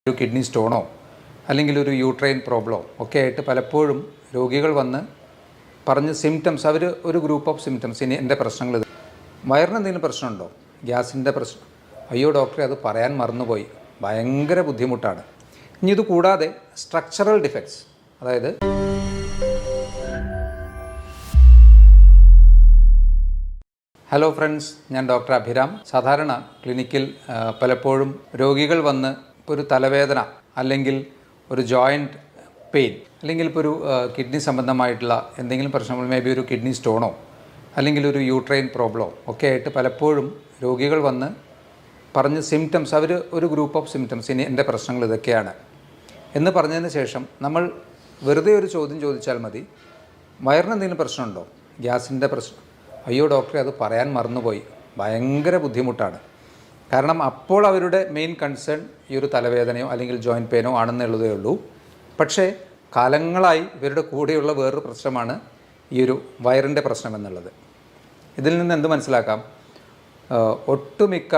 ഒരു കിഡ്നി സ്റ്റോണോ അല്ലെങ്കിൽ ഒരു യൂട്രൈൻ പ്രോബ്ലമോ ഒക്കെ ആയിട്ട് പലപ്പോഴും രോഗികൾ വന്ന് പറഞ്ഞ് സിംറ്റംസ് അവർ ഒരു ഗ്രൂപ്പ് ഓഫ് സിംറ്റംസ് ഇനി എൻ്റെ പ്രശ്നങ്ങൾ വയറിന് എന്തെങ്കിലും പ്രശ്നമുണ്ടോ, ഗ്യാസിൻ്റെ പ്രശ്നം, അയ്യോ ഡോക്ടറെ അത് പറയാൻ മറന്നുപോയി, ഭയങ്കര ബുദ്ധിമുട്ടാണ്. ഇനി ഇത് കൂടാതെ സ്ട്രക്ചറൽ ഡിഫക്ട്സ്, അതായത് ഹലോ ഫ്രണ്ട്സ്, ഞാൻ ഡോക്ടർ അഭിരാം. സാധാരണ ക്ലിനിക്കിൽ പലപ്പോഴും രോഗികൾ വന്ന് ഇപ്പോൾ ഒരു തലവേദന അല്ലെങ്കിൽ ഒരു ജോയിൻറ്റ് പെയിൻ അല്ലെങ്കിൽ ഇപ്പോൾ ഒരു കിഡ്നി സംബന്ധമായിട്ടുള്ള എന്തെങ്കിലും പ്രശ്നങ്ങൾ, മേ ബി ഒരു കിഡ്നി സ്റ്റോണോ അല്ലെങ്കിൽ ഒരു യൂട്രൈൻ പ്രോബ്ലമോ ഒക്കെ ആയിട്ട് പലപ്പോഴും രോഗികൾ വന്ന് പറഞ്ഞ് സിംറ്റംസ് അവർ ഒരു ഗ്രൂപ്പ് ഓഫ് സിംറ്റംസ് ഇനി എൻ്റെ പ്രശ്നങ്ങൾ ഇതൊക്കെയാണ് എന്ന് പറഞ്ഞതിന് ശേഷം നമ്മൾ വെറുതെ ഒരു ചോദ്യം ചോദിച്ചാൽ മതി, വയറിന് എന്തെങ്കിലും പ്രശ്നമുണ്ടോ, ഗ്യാസിൻ്റെ പ്രശ്നം, അയ്യോ ഡോക്ടറെ അത് പറയാൻ മറന്നുപോയി, ഭയങ്കര ബുദ്ധിമുട്ടാണ്. കാരണം അപ്പോൾ അവരുടെ മെയിൻ കൺസേൺ ഈ ഒരു തലവേദനയോ അല്ലെങ്കിൽ ജോയിൻറ്റ് പെയിനോ ആണെന്നുള്ളതേ ഉള്ളൂ. പക്ഷേ കാലങ്ങളായി ഇവരുടെ കൂടെയുള്ള വേറൊരു പ്രശ്നമാണ് ഈ ഒരു വയറിൻ്റെ പ്രശ്നം എന്നുള്ളത്. ഇതിൽ നിന്ന് എന്ത് മനസ്സിലാക്കാം? ഒട്ടുമിക്ക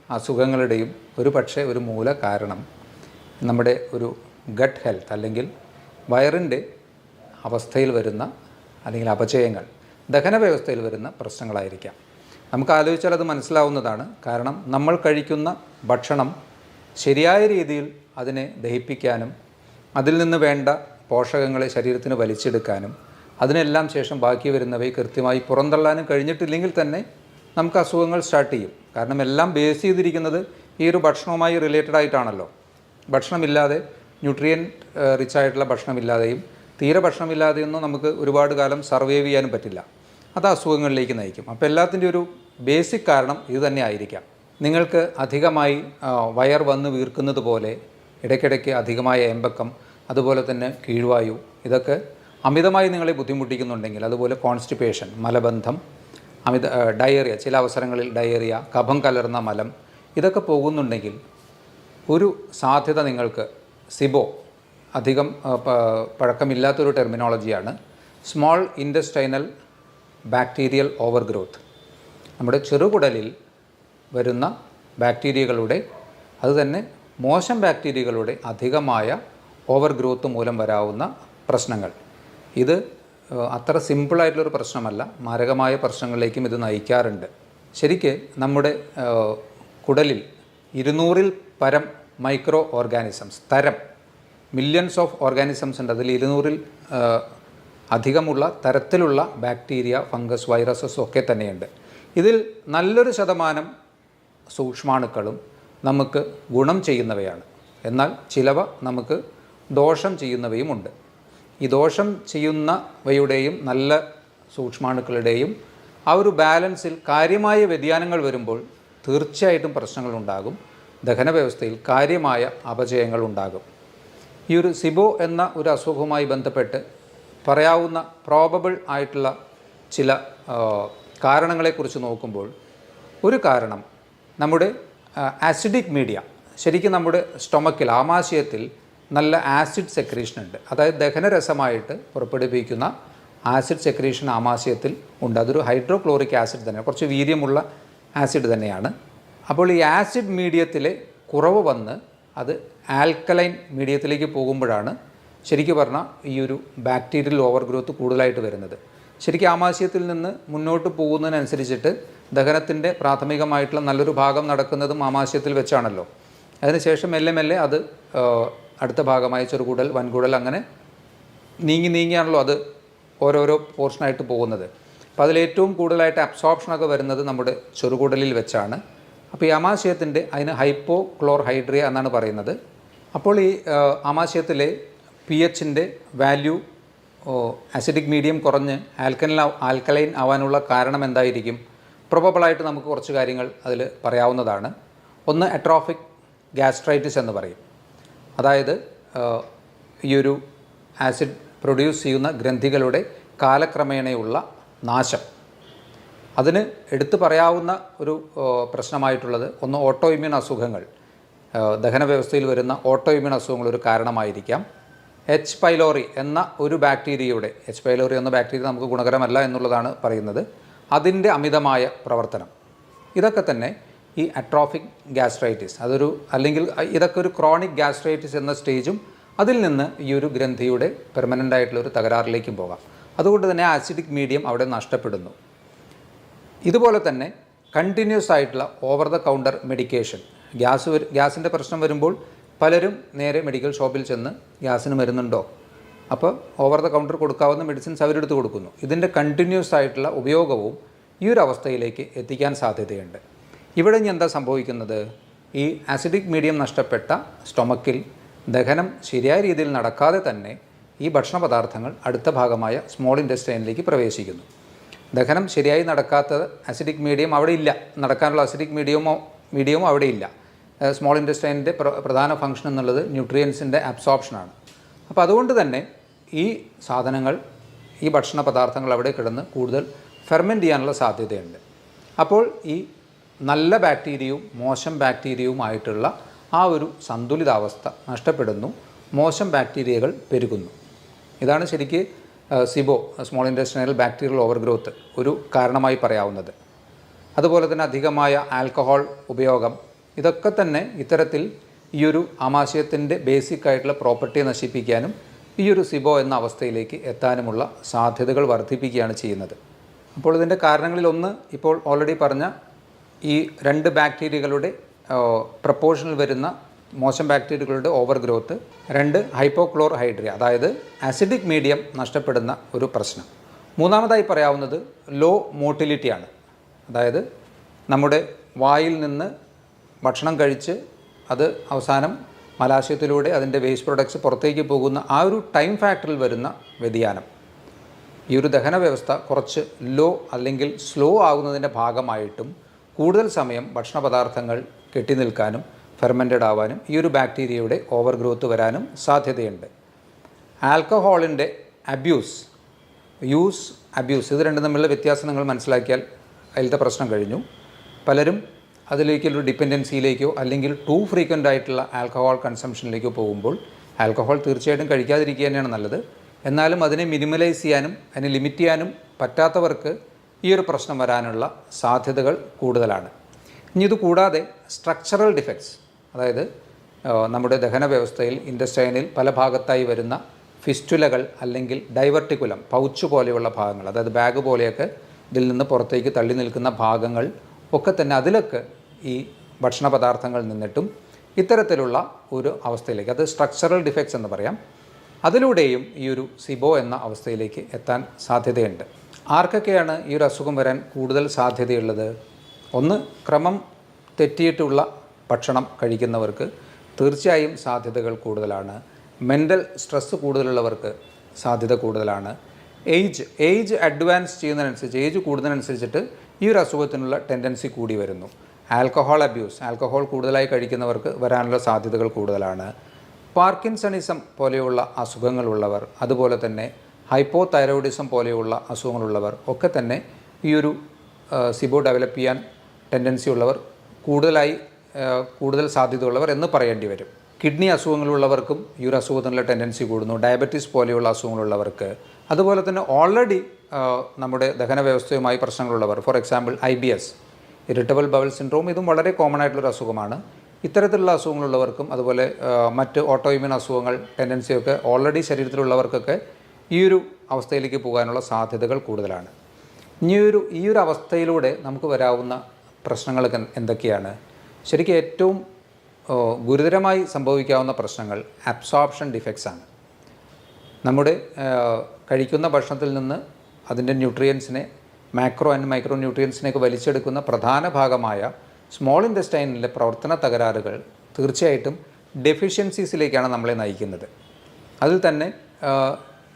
അസുഖങ്ങളുടെയും ഒരു മൂല കാരണം നമ്മുടെ ഒരു ഗട്ട് ഹെൽത്ത് അല്ലെങ്കിൽ വയറിൻ്റെ അവസ്ഥയിൽ വരുന്ന അല്ലെങ്കിൽ അപചയങ്ങൾ, ദഹന വ്യവസ്ഥയിൽ വരുന്ന പ്രശ്നങ്ങളായിരിക്കാം. നമുക്ക് ആലോചിച്ചാൽ അത് മനസ്സിലാവുന്നതാണ്. കാരണം നമ്മൾ കഴിക്കുന്ന ഭക്ഷണം ശരിയായ രീതിയിൽ അതിനെ ദഹിപ്പിക്കാനും അതിൽ നിന്ന് വേണ്ട പോഷകങ്ങളെ ശരീരത്തിന് വലിച്ചെടുക്കാനും അതിനെല്ലാം ശേഷം ബാക്കി വരുന്നവയെ കൃത്യമായി പുറന്തള്ളാനും കഴിഞ്ഞിട്ടില്ലെങ്കിൽ തന്നെ നമുക്ക് അസുഖങ്ങൾ സ്റ്റാർട്ട് ചെയ്യും. കാരണം എല്ലാം ബേസ് ചെയ്തിരിക്കുന്നത് ഈ ഒരു ഭക്ഷണവുമായി റിലേറ്റഡ് ആയിട്ടാണല്ലോ. ഭക്ഷണമില്ലാതെ, ന്യൂട്രിയൻറ്റ് റിച്ച് ആയിട്ടുള്ള ഭക്ഷണമില്ലാതെയും തീരെ ഭക്ഷണമില്ലാതെയൊന്നും നമുക്ക് ഒരുപാട് കാലം സർവൈവ് ചെയ്യാനും പറ്റില്ല. അത് അസുഖങ്ങളിലേക്ക് നയിക്കും. അപ്പോൾ എല്ലാത്തിൻ്റെ ഒരു ബേസിക് കാരണം ഇത് തന്നെ ആയിരിക്കാം. നിങ്ങൾക്ക് അധികമായി വയർ വന്ന് വീർക്കുന്നത് പോലെ, ഇടയ്ക്കിടയ്ക്ക് അധികമായ ഏമ്പക്കം, അതുപോലെ തന്നെ കീഴ്വായു, ഇതൊക്കെ അമിതമായി നിങ്ങളെ ബുദ്ധിമുട്ടിക്കുന്നുണ്ടെങ്കിൽ, അതുപോലെ കോൺസ്റ്റിപ്പേഷൻ, മലബന്ധം, ഡയറിയ, ചില അവസരങ്ങളിൽ ഡയറിയ, കഫം കലർന്ന മലം, ഇതൊക്കെ പോകുന്നുണ്ടെങ്കിൽ ഒരു സാധ്യത നിങ്ങൾക്ക് സിബോ, അധികം പഴക്കമില്ലാത്തൊരു ടെർമിനോളജിയാണ്, small intestinal bacterial overgrowth, നമ്മുടെ ചെറുകുടലിൽ വരുന്ന ബാക്ടീരിയകളുടെ, അതുതന്നെ മോശം ബാക്ടീരിയകളുടെ അധികമായ ഓവർ ഗ്രോത്ത് മൂലം വരാവുന്ന പ്രശ്നങ്ങൾ. ഇത് അത്ര സിമ്പിളായിട്ടുള്ളൊരു പ്രശ്നമല്ല, മാരകമായ പ്രശ്നങ്ങളിലേക്കും ഇത് നയിക്കാറുണ്ട്. ശരിക്ക് നമ്മുടെ കുടലിൽ 200-ൽ പരം micro organisms, millions of organisms ഉണ്ട്. അതിൽ 200-ൽ അധികമുള്ള തരത്തിലുള്ള ബാക്ടീരിയ, ഫംഗസ്, വൈറസസ് ഒക്കെ തന്നെയുണ്ട്. ഇതിൽ നല്ലൊരു ശതമാനം സൂക്ഷ്മാണുക്കളും നമുക്ക് ഗുണം ചെയ്യുന്നവയാണ്. എന്നാൽ ചിലവ നമുക്ക് ദോഷം ചെയ്യുന്നവയുമുണ്ട്. ഈ ദോഷം ചെയ്യുന്നവയുടെയും നല്ല സൂക്ഷ്മാണുക്കളുടെയും ആ ഒരു ബാലൻസിൽ കാര്യമായ വ്യതിയാനങ്ങൾ വരുമ്പോൾ തീർച്ചയായിട്ടും പ്രശ്നങ്ങളുണ്ടാകും. ദഹന വ്യവസ്ഥയിൽ കാര്യമായ അപചയങ്ങൾ ഉണ്ടാകും. ഈ ഒരു സിബോ എന്ന ഒരു അസുഖവുമായി ബന്ധപ്പെട്ട് പറയാവുന്ന പ്രോബബിൾ ആയിട്ടുള്ള ചില കാരണങ്ങളെക്കുറിച്ച് നോക്കുമ്പോൾ, ഒരു കാരണം നമ്മുടെ ആസിഡിക് മീഡിയ, ശരിക്കും നമ്മുടെ സ്റ്റൊമക്കിൽ, ആമാശയത്തിൽ നല്ല ആസിഡ് സെക്രീഷൻ ഉണ്ട്. അതായത് ദഹനരസമായിട്ട് പുറപ്പെടുവിക്കുന്ന ആസിഡ് സെക്രീഷൻ ആമാശയത്തിൽ ഉണ്ട്. അതൊരു ഹൈഡ്രോക്ലോറിക് ആസിഡ് തന്നെ, കുറച്ച് വീര്യമുള്ള ആസിഡ് തന്നെയാണ്. അപ്പോൾ ഈ ആസിഡ് മീഡിയത്തിലെ കുറവ് വന്ന് അത് ആൽക്കലൈൻ മീഡിയത്തിലേക്ക് പോകുമ്പോഴാണ് ശരിക്കും പറഞ്ഞാൽ ഈ ഒരു ബാക്ടീരിയൽ ഓവർ ഗ്രോത്ത് കൂടുതലായിട്ട് വരുന്നത്. ശരിക്കും ആമാശയത്തിൽ നിന്ന് മുന്നോട്ട് പോകുന്നതിനനുസരിച്ചിട്ട് ദഹനത്തിൻ്റെ പ്രാഥമികമായിട്ടുള്ള നല്ലൊരു ഭാഗം നടക്കുന്നതും ആമാശയത്തിൽ വെച്ചാണല്ലോ. അതിനുശേഷം മെല്ലെ മെല്ലെ അത് അടുത്ത ഭാഗമായി ചെറുകുടൽ, വൻകുടൽ, അങ്ങനെ നീങ്ങിയാണല്ലോ അത് ഓരോരോ പോർഷനായിട്ട് പോകുന്നത്. അപ്പോൾ അതിലേറ്റവും കൂടുതലായിട്ട് അബ്സോർപ്ഷനൊക്കെ വരുന്നത് നമ്മുടെ ചെറുകുടലിൽ വെച്ചാണ്. അപ്പോൾ ഈ ആമാശയത്തിൻ്റെ, അതിന് ഹൈപ്പോക്ലോർഹൈഡ്രിയ എന്നാണ് പറയുന്നത്. അപ്പോൾ ഈ ആമാശയത്തിലെ pHൻ്റെ വാല്യൂ, ആസിഡിക് മീഡിയം കുറഞ്ഞ് ആൽക്കലൈൻ ആവാനുള്ള കാരണം എന്തായിരിക്കും? പ്രൊബബിളായിട്ട് നമുക്ക് കുറച്ച് കാര്യങ്ങൾ അതിൽ പറയാവുന്നതാണ്. ഒന്ന്, അട്രോഫിക് ഗ്യാസ്ട്രൈറ്റിസ് എന്ന് പറയും. അതായത് ഈ ഒരു ആസിഡ് പ്രൊഡ്യൂസ് ചെയ്യുന്ന ഗ്രന്ഥികളുടെ കാലക്രമേണയുള്ള നാശം. അതിന് എടുത്തു പറയാവുന്ന ഒരു പ്രശ്നമായിട്ടുള്ളത് ഒന്ന്, ഓട്ടോ ഇമ്മ്യൂൺ അസുഖങ്ങൾ, ദഹന വ്യവസ്ഥയിൽ വരുന്ന ഓട്ടോ ഇമ്മ്യൂൺ അസുഖങ്ങൾ ഒരു കാരണമായിരിക്കാം. എച്ച് പൈലോറി എന്ന ഒരു ബാക്ടീരിയയുടെ, എച്ച് പൈലോറി എന്ന ബാക്ടീരിയ നമുക്ക് ഗുണകരമല്ല എന്നുള്ളതാണ് പറയുന്നത്, അതിൻ്റെ അമിതമായ പ്രവർത്തനം, ഇതൊക്കെ തന്നെ ഈ അട്രോഫിക് ഗ്യാസ്ട്രൈറ്റിസ്, അല്ലെങ്കിൽ ഇതൊക്കെ ഒരു ക്രോണിക് ഗ്യാസ്ട്രൈറ്റിസ് എന്ന സ്റ്റേജും അതിൽ നിന്ന് ഈ ഒരു ഗ്രന്ഥിയുടെ പെർമനൻ്റ് ആയിട്ടുള്ള ഒരു തകരാറിലേക്കും പോകാം. അതുകൊണ്ട് തന്നെ ആസിഡിക് മീഡിയം അവിടെ നഷ്ടപ്പെടുന്നു. ഇതുപോലെ തന്നെ കണ്ടിന്യൂസ് ആയിട്ടുള്ള ഓവർ ദ കൗണ്ടർ മെഡിക്കേഷൻ, ഗ്യാസിൻ്റെ പ്രശ്നം വരുമ്പോൾ പലരും നേരെ മെഡിക്കൽ ഷോപ്പിൽ ചെന്ന് ഗ്യാസിന് മരുന്നുണ്ടോ, അപ്പോൾ ഓവർ ദ കൗണ്ടർ കൊടുക്കാവുന്ന മെഡിസിൻസ് അവരെടുത്ത് കൊടുക്കുന്നു. ഇതിൻ്റെ കണ്ടിന്യൂസ് ആയിട്ടുള്ള ഉപയോഗവും ഈ ഒരു അവസ്ഥയിലേക്ക് എത്തിക്കാൻ സാധ്യതയുണ്ട്. ഇവിടെ ഇനി എന്താ സംഭവിക്കുന്നത്? ഈ ആസിഡിക് മീഡിയം നഷ്ടപ്പെട്ട സ്റ്റൊമക്കിൽ ദഹനം ശരിയായ രീതിയിൽ നടക്കാതെ തന്നെ ഈ ഭക്ഷണ പദാർത്ഥങ്ങൾ അടുത്ത ഭാഗമായ സ്മോൾ ഇൻറ്റസ്റ്റൈനിലേക്ക് പ്രവേശിക്കുന്നു. ദഹനം ശരിയായി നടക്കാത്ത ആസിഡിക് മീഡിയം അവിടെ ഇല്ല, നടക്കാനുള്ള ആസിഡിക് മീഡിയമോ അവിടെ ഇല്ല. സ്മോൾ ഇൻറ്റസ്റ്റൈനിൻ്റെ പ്രധാന ഫംഗ്ഷൻ എന്നുള്ളത് ന്യൂട്രിയൻസിൻ്റെ അബ്സോർപ്ഷനാണ്. അപ്പോൾ അതുകൊണ്ട് തന്നെ ഈ സാധനങ്ങൾ, ഈ ഭക്ഷണ പദാർത്ഥങ്ങൾ അവിടെ കിടന്ന് കൂടുതൽ ഫെർമെൻറ്റ് ചെയ്യാനുള്ള സാധ്യതയുണ്ട്. അപ്പോൾ ഈ നല്ല ബാക്ടീരിയയും മോശം ബാക്ടീരിയയുമായിട്ടുള്ള ആ ഒരു സന്തുലിതാവസ്ഥ നഷ്ടപ്പെടുന്നു, മോശം ബാക്ടീരിയകൾ പെരുകുന്നു. ഇതാണ് ശരിക്ക് സിബോ, സ്മോൾ ഇൻറ്റസ്റ്റൈനൽ ബാക്ടീരിയൽ ഓവർഗ്രോത്ത് ഒരു കാരണമായി പറയാവുന്നത്. അതുപോലെ തന്നെ അധികമായ ആൽക്കഹോൾ ഉപയോഗം, ഇതൊക്കെ തന്നെ ഇത്തരത്തിൽ ഈ ഒരു ആമാശയത്തിൻ്റെ ബേസിക് ആയിട്ടുള്ള പ്രോപ്പർട്ടിയെ നശിപ്പിക്കാനും ഈ ഒരു സിബോ എന്ന അവസ്ഥയിലേക്ക് എത്താനുമുള്ള സാധ്യതകൾ വർദ്ധിപ്പിക്കുകയാണ് ചെയ്യുന്നത്. അപ്പോൾ ഇതിൻ്റെ കാരണങ്ങളിലൊന്ന് ഇപ്പോൾ ഓൾറെഡി പറഞ്ഞ ഈ 2 ബാക്ടീരിയകളുടെ പ്രപ്പോർഷനിൽ വരുന്ന മോശം ബാക്ടീരിയകളുടെ ഓവർ ഗ്രോത്ത്, 2 ഹൈപ്പോക്ലോർഹൈഡ്രിയ, അതായത് ആസിഡിക് മീഡിയം നഷ്ടപ്പെടുന്ന ഒരു പ്രശ്നം. മൂന്നാമതായി പറയാവുന്നത് ലോ മോട്ടിലിറ്റിയാണ്. അതായത് നമ്മുടെ വായിൽ നിന്ന് ഭക്ഷണം കഴിച്ച് അത് അവസാനം മലാശയത്തിലൂടെ അതിൻ്റെ വേസ്റ്റ് പ്രൊഡക്ട്സ് പുറത്തേക്ക് പോകുന്ന ആ ഒരു ടൈം ഫാക്ടറിൽ വരുന്ന വ്യതിയാനം, ഈ ഒരു ദഹന വ്യവസ്ഥ കുറച്ച് ലോ അല്ലെങ്കിൽ സ്ലോ ആകുന്നതിൻ്റെ ഭാഗമായിട്ടും കൂടുതൽ സമയം ഭക്ഷണ പദാർത്ഥങ്ങൾ കെട്ടി നിൽക്കാനും ഫെർമെൻറ്റഡ് ആവാനും ഈ ഒരു ബാക്ടീരിയയുടെ ഓവർ ഗ്രോത്ത് വരാനും സാധ്യതയുണ്ട്. ആൽക്കഹോളിൻ്റെ യൂസ് അബ്യൂസ്, ഇത് രണ്ടും തമ്മിലുള്ള വ്യത്യാസം നിങ്ങൾ മനസ്സിലാക്കിയാൽ അതിലത്തെ പ്രശ്നം കഴിഞ്ഞു. പലരും അതിലേക്കൊരു ഡിപ്പെൻഡൻസിയിലേക്കോ അല്ലെങ്കിൽ ടു ഫ്രീക്വൻ്റ് ആയിട്ടുള്ള ആൽക്കഹോൾ കൺസംഷനിലേക്കോ പോകുമ്പോൾ ആൽക്കഹോൾ തീർച്ചയായിട്ടും കഴിക്കാതിരിക്കുക തന്നെയാണ് നല്ലത്. എന്നാലും അതിനെ മിനിമലൈസ് ചെയ്യാനും അതിനെ ലിമിറ്റ് ചെയ്യാനും പറ്റാത്തവർക്ക് ഈ ഒരു പ്രശ്നം വരാനുള്ള സാധ്യതകൾ കൂടുതലാണ്. ഇനി ഇത് കൂടാതെ സ്ട്രക്ചറൽ ഡിഫക്ട്സ്, അതായത് നമ്മുടെ ദഹന വ്യവസ്ഥയിൽ ഇൻറ്റസ്റ്റൈനിൽ പല ഭാഗത്തായി വരുന്ന ഫിസ്റ്റുലകൾ അല്ലെങ്കിൽ ഡൈവർട്ടിക്കുലം, പൗച്ച് പോലെയുള്ള ഭാഗങ്ങൾ, അതായത് ബാഗ് പോലെയൊക്കെ ഇതിൽ നിന്ന് പുറത്തേക്ക് തള്ളി നിൽക്കുന്ന ഭാഗങ്ങൾ ഒക്കെ തന്നെ അതിലൊക്കെ ഈ ഭക്ഷണ പദാർത്ഥങ്ങൾ നിന്നിട്ടും ഇത്തരത്തിലുള്ള ഒരു അവസ്ഥയിലേക്ക്, അത് സ്ട്രക്ചറൽ ഡിഫക്ട്സ് എന്ന് പറയാം, അതിലൂടെയും ഈ ഒരു സിബോ എന്ന അവസ്ഥയിലേക്ക് എത്താൻ സാധ്യതയുണ്ട്. ആർക്കൊക്കെയാണ് ഈ ഒരു അസുഖം വരാൻ കൂടുതൽ സാധ്യതയുള്ളത്? ഒന്ന്, ക്രമം തെറ്റിയിട്ടുള്ള ഭക്ഷണം കഴിക്കുന്നവർക്ക് തീർച്ചയായും സാധ്യതകൾ കൂടുതലാണ്. മെൻ്റൽ സ്ട്രെസ്സ് കൂടുതലുള്ളവർക്ക് സാധ്യത കൂടുതലാണ്. ഏജ് അഡ്വാൻസ് ചെയ്യുന്നതിനനുസരിച്ച്, ഏജ് കൂടുന്നതിനനുസരിച്ചിട്ട് ഈ ഒരു അസുഖത്തിനുള്ള ടെൻഡൻസി കൂടി വരുന്നു. ആൽക്കഹോൾ അബ്യൂസ്, ആൽക്കഹോൾ കൂടുതലായി കഴിക്കുന്നവർക്ക് വരാനുള്ള സാധ്യതകൾ കൂടുതലാണ്. പാർക്കിൻസണിസം പോലെയുള്ള അസുഖങ്ങളുള്ളവർ, അതുപോലെ തന്നെ ഹൈപ്പോതൈറോയിഡിസം പോലെയുള്ള അസുഖങ്ങളുള്ളവർ ഒക്കെ തന്നെ ഈ ഒരു സിബോ ഡെവലപ്പ് ചെയ്യാൻ ടെൻഡൻസി ഉള്ളവർ, കൂടുതൽ സാധ്യതയുള്ളവർ എന്ന് പറയേണ്ടി വരും. കിഡ്നി അസുഖങ്ങളുള്ളവർക്കും ഈ ഒരു അസുഖത്തിനുള്ള ടെൻഡൻസി കൂടുന്നു. ഡയബറ്റീസ് പോലെയുള്ള അസുഖങ്ങളുള്ളവർക്ക്, അതുപോലെ തന്നെ ഓൾറെഡി നമ്മുടെ ദഹന വ്യവസ്ഥയുമായി പ്രശ്നങ്ങളുള്ളവർ, for example IBS, irritable bowel syndrome, ഇതും വളരെ കോമൺ ആയിട്ടുള്ളൊരു അസുഖമാണ്. ഇത്തരത്തിലുള്ള അസുഖങ്ങളുള്ളവർക്കും അതുപോലെ മറ്റ് ഓട്ടോഇമ്യൂൺ അസുഖങ്ങൾ ടെൻഡൻസിയൊക്കെ ഓൾറെഡി ശരീരത്തിലുള്ളവർക്കൊക്കെ ഈ ഒരു അവസ്ഥയിലേക്ക് പോകാനുള്ള സാധ്യതകൾ കൂടുതലാണ്. ഈ ഒരു അവസ്ഥയിലൂടെ നമുക്ക് വരാവുന്ന പ്രശ്നങ്ങൾ എന്തൊക്കെയാണ്? ശരിക്കും ഏറ്റവും ഗുരുതരമായി സംഭവിക്കാവുന്ന പ്രശ്നങ്ങൾ അബ്സോർപ്ഷൻ ഡിഫക്ട്സ് ആണ്. നമ്മുടെ കഴിക്കുന്ന ഭക്ഷണത്തിൽ നിന്ന് അതിൻ്റെ ന്യൂട്രിയൻസിനെ, മാക്രോ ആൻഡ് മൈക്രോ ന്യൂട്രിയൻസിനെയൊക്കെ വലിച്ചെടുക്കുന്ന പ്രധാന ഭാഗമായ സ്മോൾ ഇൻറ്റസ്റ്റൈനിലെ പ്രവർത്തന തകരാറുകൾ തീർച്ചയായിട്ടും ഡെഫിഷ്യൻസീസിലേക്കാണ് നമ്മളെ നയിക്കുന്നത്. അതിൽ തന്നെ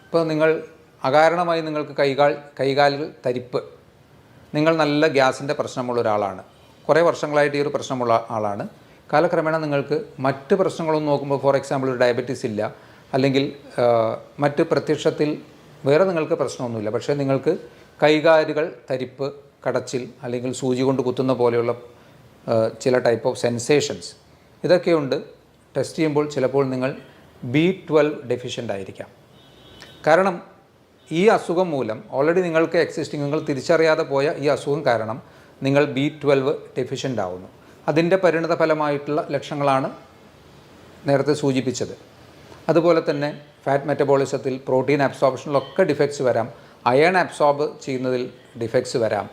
ഇപ്പോൾ നിങ്ങൾ അകാരണമായി നിങ്ങൾക്ക് കൈകാലുകൾ തരിപ്പ്, നിങ്ങൾ നല്ല ഗ്യാസിൻ്റെ പ്രശ്നമുള്ള ഒരാളാണ്, കുറേ വർഷങ്ങളായിട്ട് ഈ ഒരു പ്രശ്നമുള്ള ആളാണ്, കാലക്രമേണ നിങ്ങൾക്ക് മറ്റ് പ്രശ്നങ്ങളൊന്നും നോക്കുമ്പോൾ, ഫോർ എക്സാമ്പിൾ ഒരു ഡയബറ്റീസ് ഇല്ല, അല്ലെങ്കിൽ മറ്റ് പ്രത്യക്ഷത്തിൽ വേറെ നിങ്ങൾക്ക് പ്രശ്നമൊന്നുമില്ല, പക്ഷേ നിങ്ങൾക്ക് കൈകാലുകൾ തരിപ്പ്, കടച്ചിൽ, അല്ലെങ്കിൽ സൂചി കൊണ്ട് കുത്തുന്ന പോലെയുള്ള ചില ടൈപ്പ് ഓഫ് സെൻസേഷൻസ് ഇതൊക്കെയുണ്ട്. ടെസ്റ്റ് ചെയ്യുമ്പോൾ ചിലപ്പോൾ നിങ്ങൾ B12 ഡെഫിഷ്യൻ്റ് ആയിരിക്കാം. കാരണം ഈ അസുഖം മൂലം ഓൾറെഡി നിങ്ങൾക്ക് നിങ്ങൾ തിരിച്ചറിയാതെ പോയ ഈ അസുഖം കാരണം നിങ്ങൾ B12 ഡെഫിഷ്യൻ്റ് ആവുന്നു. അതിൻ്റെ പരിണത ഫലമായിട്ടുള്ള ലക്ഷണങ്ങളാണ് നേരത്തെ സൂചിപ്പിച്ചത്. അതുപോലെ തന്നെ ഫാറ്റ് മെറ്റബോളിസത്തിൽ, പ്രോട്ടീൻ അബ്സോർപ്ഷനിലൊക്കെ ഡിഫക്ട്സ് വരാം. അയൺ അബ്സോർബ് ചെയ്യുന്നതിൽ ഡിഫക്ട്സ് വരാം.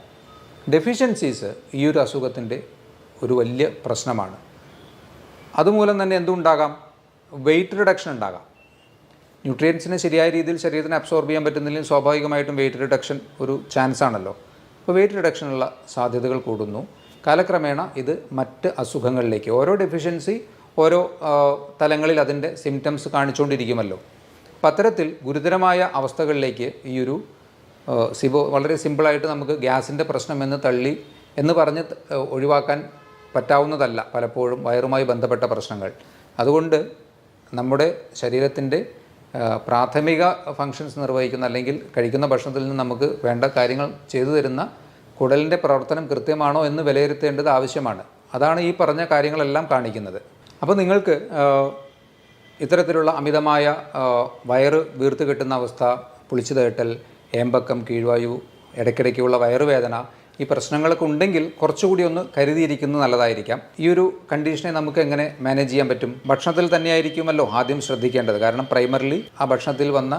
ഡെഫിഷ്യൻസീസ് ഈ ഒരു അസുഖത്തിൻ്റെ ഒരു വലിയ പ്രശ്നമാണ്. അതുമൂലം തന്നെ എന്തുണ്ടാകാം? വെയിറ്റ് റിഡക്ഷൻ ഉണ്ടാകാം. ന്യൂട്രിയൻസിനെ ശരിയായ രീതിയിൽ ശരീരത്തിന് അബ്സോർബ് ചെയ്യാൻ പറ്റുന്നില്ലെങ്കിൽ സ്വാഭാവികമായിട്ടും വെയിറ്റ് റിഡക്ഷൻ ഒരു ചാൻസ് ആണല്ലോ. അപ്പോൾ വെയിറ്റ് റിഡക്ഷനുള്ള സാധ്യതകൾ കൂടുന്നു. കാലക്രമേണ ഇത് മറ്റ് അസുഖങ്ങളിലേക്ക്, ഓരോ ഡെഫിഷ്യൻസി ഓരോ തലങ്ങളിൽ അതിൻ്റെ സിംറ്റംസ് കാണിച്ചുകൊണ്ടിരിക്കുമല്ലോ. അപ്പോൾ അത്തരത്തിൽ ഗുരുതരമായ അവസ്ഥകളിലേക്ക് ഈ ഒരു സിബോ വളരെ സിമ്പിളായിട്ട് നമുക്ക് ഗ്യാസിൻ്റെ പ്രശ്നം എന്ന് പറഞ്ഞ് ഒഴിവാക്കാൻ പറ്റാവുന്നതല്ല പലപ്പോഴും വയറുമായി ബന്ധപ്പെട്ട പ്രശ്നങ്ങൾ. അതുകൊണ്ട് നമ്മുടെ ശരീരത്തിൻ്റെ പ്രാഥമിക ഫങ്ഷൻസ് നിർവഹിക്കുന്ന അല്ലെങ്കിൽ കഴിക്കുന്ന ഭക്ഷണത്തിൽ നിന്ന് നമുക്ക് വേണ്ട കാര്യങ്ങൾ ചെയ്തു തരുന്ന കുടലിൻ്റെ പ്രവർത്തനം കൃത്യമാണോ എന്ന് വിലയിരുത്തേണ്ടത് ആവശ്യമാണ്. അതാണ് ഈ പറഞ്ഞ കാര്യങ്ങളെല്ലാം കാണിക്കുന്നത്. അപ്പോൾ നിങ്ങൾക്ക് ഇത്തരത്തിലുള്ള അമിതമായ വയറ് വീർത്ത് കെട്ടുന്ന അവസ്ഥ, പുളിച്ചു തേട്ടൽ, ഏമ്പക്കം, കീഴ്വായു, ഇടയ്ക്കിടയ്ക്കുള്ള വയറുവേദന, ഈ പ്രശ്നങ്ങളൊക്കെ ഉണ്ടെങ്കിൽ കുറച്ചുകൂടി ഒന്ന് കരുതിയിരിക്കുന്നത് നല്ലതായിരിക്കാം. ഈ ഒരു കണ്ടീഷനെ നമുക്ക് എങ്ങനെ മാനേജ് ചെയ്യാൻ പറ്റും? ഭക്ഷണത്തിൽ തന്നെയായിരിക്കുമല്ലോ ആദ്യം ശ്രദ്ധിക്കേണ്ടത്. കാരണം പ്രൈമറിലി ആ ഭക്ഷണത്തിൽ വന്ന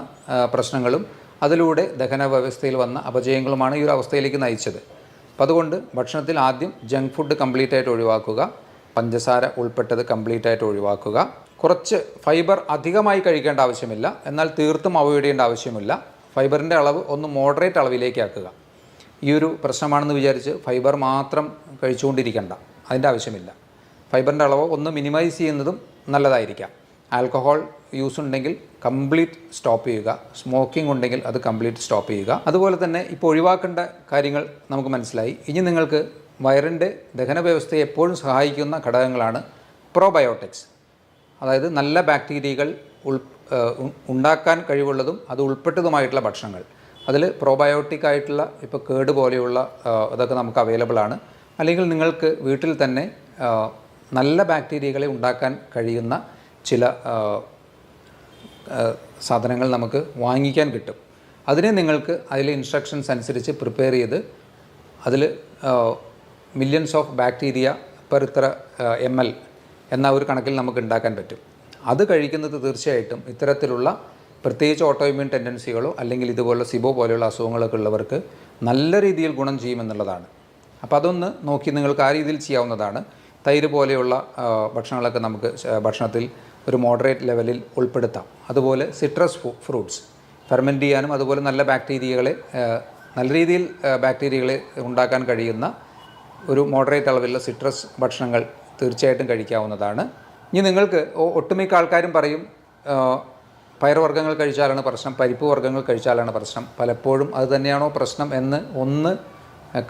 പ്രശ്നങ്ങളും അതിലൂടെ ദഹന വ്യവസ്ഥയിൽ വന്ന അപജയങ്ങളുമാണ് ഈ ഒരു അവസ്ഥയിലേക്ക് നയിച്ചത്. അപ്പോൾ അതുകൊണ്ട് ഭക്ഷണത്തിൽ ആദ്യം ജങ്ക് ഫുഡ് കംപ്ലീറ്റ് ആയിട്ട് ഒഴിവാക്കുക, പഞ്ചസാര ഉൾപ്പെട്ടത് കംപ്ലീറ്റ് ആയിട്ട് ഒഴിവാക്കുക. കുറച്ച് ഫൈബർ അധികമായി കഴിക്കേണ്ട ആവശ്യമില്ല, എന്നാൽ തീർത്തും അവോയ്ഡ് ചെയ്യേണ്ട ആവശ്യമില്ല. ഫൈബറിൻ്റെ അളവ് ഒന്ന് മോഡറേറ്റ് അളവിലേക്ക് ആക്കുക. ഈ ഒരു പ്രശ്നമാണെന്ന് വിചാരിച്ച് ഫൈബർ മാത്രം കഴിച്ചുകൊണ്ടിരിക്കേണ്ട, അതിൻ്റെ ആവശ്യമില്ല. ഫൈബറിൻ്റെ അളവ് ഒന്ന് മിനിമൈസ് ചെയ്യുന്നതും നല്ലതായിരിക്കാം. ആൽക്കഹോൾ യൂസ് ഉണ്ടെങ്കിൽ കംപ്ലീറ്റ് സ്റ്റോപ്പ് ചെയ്യുക. സ്മോക്കിംഗ് ഉണ്ടെങ്കിൽ അത് കംപ്ലീറ്റ് സ്റ്റോപ്പ് ചെയ്യുക. അതുപോലെ തന്നെ ഇപ്പോൾ ഒഴിവാക്കേണ്ട കാര്യങ്ങൾ നമുക്ക് മനസ്സിലായി. ഇനി നിങ്ങൾക്ക് വയറിൻ്റെ ദഹന വ്യവസ്ഥയെ എപ്പോഴും സഹായിക്കുന്ന ഘടകങ്ങളാണ് പ്രോബയോട്ടിക്സ്. അതായത് നല്ല ബാക്ടീരിയകൾ ഉണ്ടാക്കാൻ കഴിവുള്ളതും അത് ഉൾപ്പെട്ടതുമായിട്ടുള്ള ഭക്ഷണങ്ങൾ. അതിൽ പ്രോബയോട്ടിക് ആയിട്ടുള്ള ഇപ്പോൾ കേട് പോലെയുള്ള അതൊക്കെ നമുക്ക് അവൈലബിൾ ആണ്. അല്ലെങ്കിൽ നിങ്ങൾക്ക് വീട്ടിൽ തന്നെ നല്ല ബാക്ടീരിയകളെ ഉണ്ടാക്കാൻ കഴിയുന്ന ചില സാധനങ്ങൾ നമുക്ക് വാങ്ങിക്കാൻ കിട്ടും. അതിനെ നിങ്ങൾക്ക് അതിലെ ഇൻസ്ട്രക്ഷൻസ് അനുസരിച്ച് പ്രിപ്പയർ ചെയ്ത് അതിൽ മില്യൺസ് ഓഫ് ബാക്ടീരിയ പെർ ഇത്ര ml എന്ന ഒരു കണക്കിൽ നമുക്ക് ഉണ്ടാക്കാൻ പറ്റും. അത് കഴിക്കുന്നത് തീർച്ചയായിട്ടും ഇത്തരത്തിലുള്ള പ്രത്യേകിച്ച് ഓട്ടോഇമ്യൂൺ ടെൻഡൻസികളോ അല്ലെങ്കിൽ ഇതുപോലുള്ള സിബോ പോലെയുള്ള അസുഖങ്ങളൊക്കെ ഉള്ളവർക്ക് നല്ല രീതിയിൽ ഗുണം ചെയ്യുമെന്നുള്ളതാണ്. അപ്പോൾ അതൊന്ന് നോക്കി നിങ്ങൾക്ക് ആ രീതിയിൽ ചെയ്യാവുന്നതാണ്. തൈര് പോലെയുള്ള ഭക്ഷണങ്ങളൊക്കെ നമുക്ക് ഭക്ഷണത്തിൽ ഒരു മോഡറേറ്റ് ലെവലിൽ ഉൾപ്പെടുത്താം. അതുപോലെ സിട്രസ് ഫ്രൂട്ട്സ് ഫെർമെൻറ്റ് ചെയ്യാനും അതുപോലെ നല്ല ബാക്ടീരിയകളെ നല്ല രീതിയിൽ ബാക്ടീരിയകളെ ഉണ്ടാക്കാൻ കഴിയുന്ന ഒരു മോഡറേറ്റ് അളവിലുള്ള സിട്രസ് ഭക്ഷണങ്ങൾ തീർച്ചയായിട്ടും കഴിക്കാവുന്നതാണ്. ഇനി നിങ്ങൾക്ക് ഒട്ടുമിക്ക ആൾക്കാരും പറയും പയറുവർഗ്ഗങ്ങൾ കഴിച്ചാലാണ് പ്രശ്നം, പരിപ്പ് വർഗ്ഗങ്ങൾ കഴിച്ചാലാണ് പ്രശ്നം. പലപ്പോഴും അത് തന്നെയാണോ പ്രശ്നം എന്ന് ഒന്ന്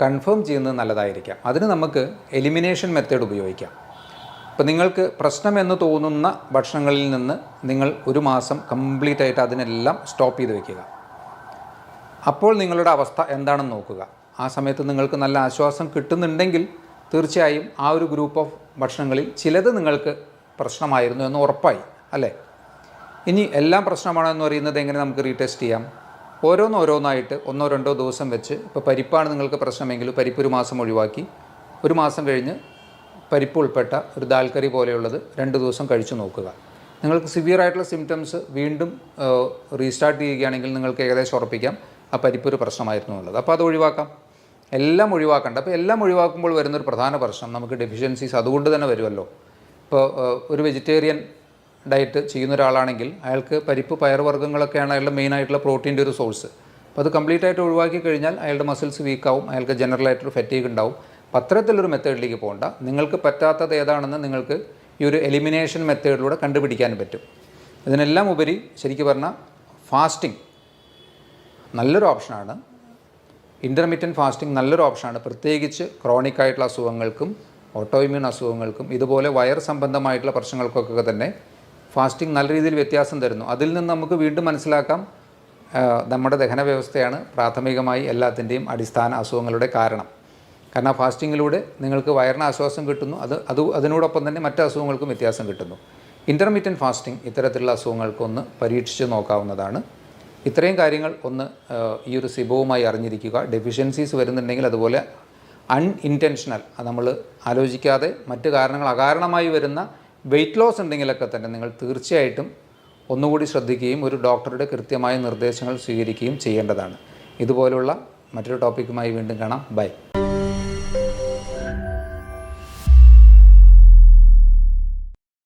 കൺഫേം ചെയ്യുന്നത് നല്ലതായിരിക്കാം. അതിന് നമുക്ക് എലിമിനേഷൻ മെത്തേഡ് ഉപയോഗിക്കാം. ഇപ്പോൾ നിങ്ങൾക്ക് പ്രശ്നം എന്ന് തോന്നുന്ന ഭക്ഷണങ്ങളിൽ നിന്ന് നിങ്ങൾ ഒരു മാസം കംപ്ലീറ്റ് ആയിട്ട് അതിനെല്ലാം സ്റ്റോപ്പ് ചെയ്ത് വെക്കുക. അപ്പോൾ നിങ്ങളുടെ അവസ്ഥ എന്താണെന്ന് നോക്കുക. ആ സമയത്ത് നിങ്ങൾക്ക് നല്ല ആശ്വാസം കിട്ടുന്നുണ്ടെങ്കിൽ തീർച്ചയായും ആ ഒരു ഗ്രൂപ്പ് ഓഫ് ഭക്ഷണങ്ങളിൽ ചിലത് നിങ്ങൾക്ക് പ്രശ്നമായിരുന്നു എന്ന് ഉറപ്പായി അല്ലേ. ഇനി എല്ലാം പ്രശ്നമാണോ എന്ന് പറയുന്നത് എങ്ങനെ നമുക്ക് റീടെസ്റ്റ് ചെയ്യാം? ഓരോന്നായിട്ട് 1-2 ദിവസം വെച്ച്, ഇപ്പോൾ പരിപ്പാണ് നിങ്ങൾക്ക് പ്രശ്നമെങ്കിൽ പരിപ്പ് ഒരു മാസം ഒഴിവാക്കി, ഒരു മാസം കഴിഞ്ഞ് പരിപ്പ് ഉൾപ്പെട്ട ഒരു ദാൽ കറി പോലെയുള്ളത് 2 ദിവസം കഴിച്ചു നോക്കുക. നിങ്ങൾക്ക് സിവിയർ ആയിട്ടുള്ള സിംറ്റംസ് വീണ്ടും റീസ്റ്റാർട്ട് ചെയ്യുകയാണെങ്കിൽ നിങ്ങൾക്ക് ഏകദേശം ഉറപ്പിക്കാം ആ പരിപ്പ് ഒരു പ്രശ്നമായിരുന്നു എന്നുള്ളത്. അപ്പോൾ അത് ഒഴിവാക്കാം. എല്ലാം ഒഴിവാക്കണ്ട. അപ്പോൾ എല്ലാം ഒഴിവാക്കുമ്പോൾ വരുന്നൊരു പ്രധാന പ്രശ്നം നമുക്ക് ഡെഫിഷ്യൻസീസ് അതുകൊണ്ട് തന്നെ വരുമല്ലോ. ഇപ്പോൾ ഒരു വെജിറ്റേറിയൻ ഡയറ്റ് ചെയ്യുന്ന ഒരാളാണെങ്കിൽ അയാൾക്ക് പരിപ്പ് പയറുവർഗ്ഗങ്ങളൊക്കെയാണ് അയാളുടെ മെയിനായിട്ടുള്ള പ്രോട്ടീൻ്റെ ഒരു സോഴ്സ്. അപ്പോൾ അത് കംപ്ലീറ്റ് ആയിട്ട് ഒഴിവാക്കി കഴിഞ്ഞാൽ അയാളുടെ മസിൽസ് വീക്കാവും, അയാൾക്ക് ജനറലായിട്ടൊരു ഫെറ്റീഗ് ഉണ്ടാവും. അപ്പോൾ അത്തരത്തിലൊരു മെത്തേഡിലേക്ക് പോകണ്ട. നിങ്ങൾക്ക് പറ്റാത്തത് ഏതാണെന്ന് നിങ്ങൾക്ക് ഈ ഒരു എലിമിനേഷൻ മെത്തേഡിലൂടെ കണ്ടുപിടിക്കാൻ പറ്റും. ഇതിനെല്ലാം ഉപരി ശരിക്കും പറഞ്ഞാൽ ഫാസ്റ്റിംഗ് നല്ലൊരു ഓപ്ഷനാണ്. ഇൻ്റർമീഡിയറ്റ് ഫാസ്റ്റിംഗ് നല്ലൊരു ഓപ്ഷനാണ്. പ്രത്യേകിച്ച് ക്രോണിക് ആയിട്ടുള്ള അസുഖങ്ങൾക്കും ഓട്ടോഇമ്യൂൺ അസുഖങ്ങൾക്കും ഇതുപോലെ വയർ സംബന്ധമായിട്ടുള്ള പ്രശ്നങ്ങൾക്കൊക്കെ തന്നെ ഫാസ്റ്റിംഗ് നല്ല രീതിയിൽ വ്യത്യാസം തരുന്നു. അതിൽ നിന്ന് നമുക്ക് വീണ്ടും മനസ്സിലാക്കാം നമ്മുടെ ദഹന വ്യവസ്ഥയാണ് പ്രാഥമികമായി എല്ലാത്തിൻ്റെയും അടിസ്ഥാന അസുഖങ്ങളുടെ കാരണം. കാരണം ഫാസ്റ്റിങ്ങിലൂടെ നിങ്ങൾക്ക് വയറിന് ആശ്വാസം കിട്ടുന്നു, അതിനോടൊപ്പം തന്നെ മറ്റ് അസുഖങ്ങൾക്കും വ്യത്യാസം കിട്ടുന്നു. ഇൻ്റർമീഡിയറ്റ് ഫാസ്റ്റിംഗ് ഇത്തരത്തിലുള്ള അസുഖങ്ങൾക്കൊന്ന് പരീക്ഷിച്ച് നോക്കാവുന്നതാണ്. ഇത്രയും കാര്യങ്ങൾ ഒന്ന് ഈ ഒരു സിബോവുമായി അറിഞ്ഞിരിക്കുക. ഡെഫിഷ്യൻസീസ് വരുന്നുണ്ടെങ്കിൽ അതുപോലെ അൺഇൻറ്റൻഷണൽ, അത് നമ്മൾ ആലോചിക്കാതെ മറ്റ് കാരണങ്ങൾ അകാരണമായി വരുന്ന വെയ്റ്റ് ലോസ് ഉണ്ടെങ്കിലൊക്കെ തന്നെ നിങ്ങൾ തീർച്ചയായിട്ടും ഒന്നുകൂടി ശ്രദ്ധിക്കുകയും ഒരു ഡോക്ടറുടെ കൃത്യമായ നിർദ്ദേശങ്ങൾ സ്വീകരിക്കുകയും ചെയ്യേണ്ടതാണ്. ഇതുപോലുള്ള മറ്റൊരു ടോപ്പിക്കുമായി വീണ്ടും കാണാം. ബൈ.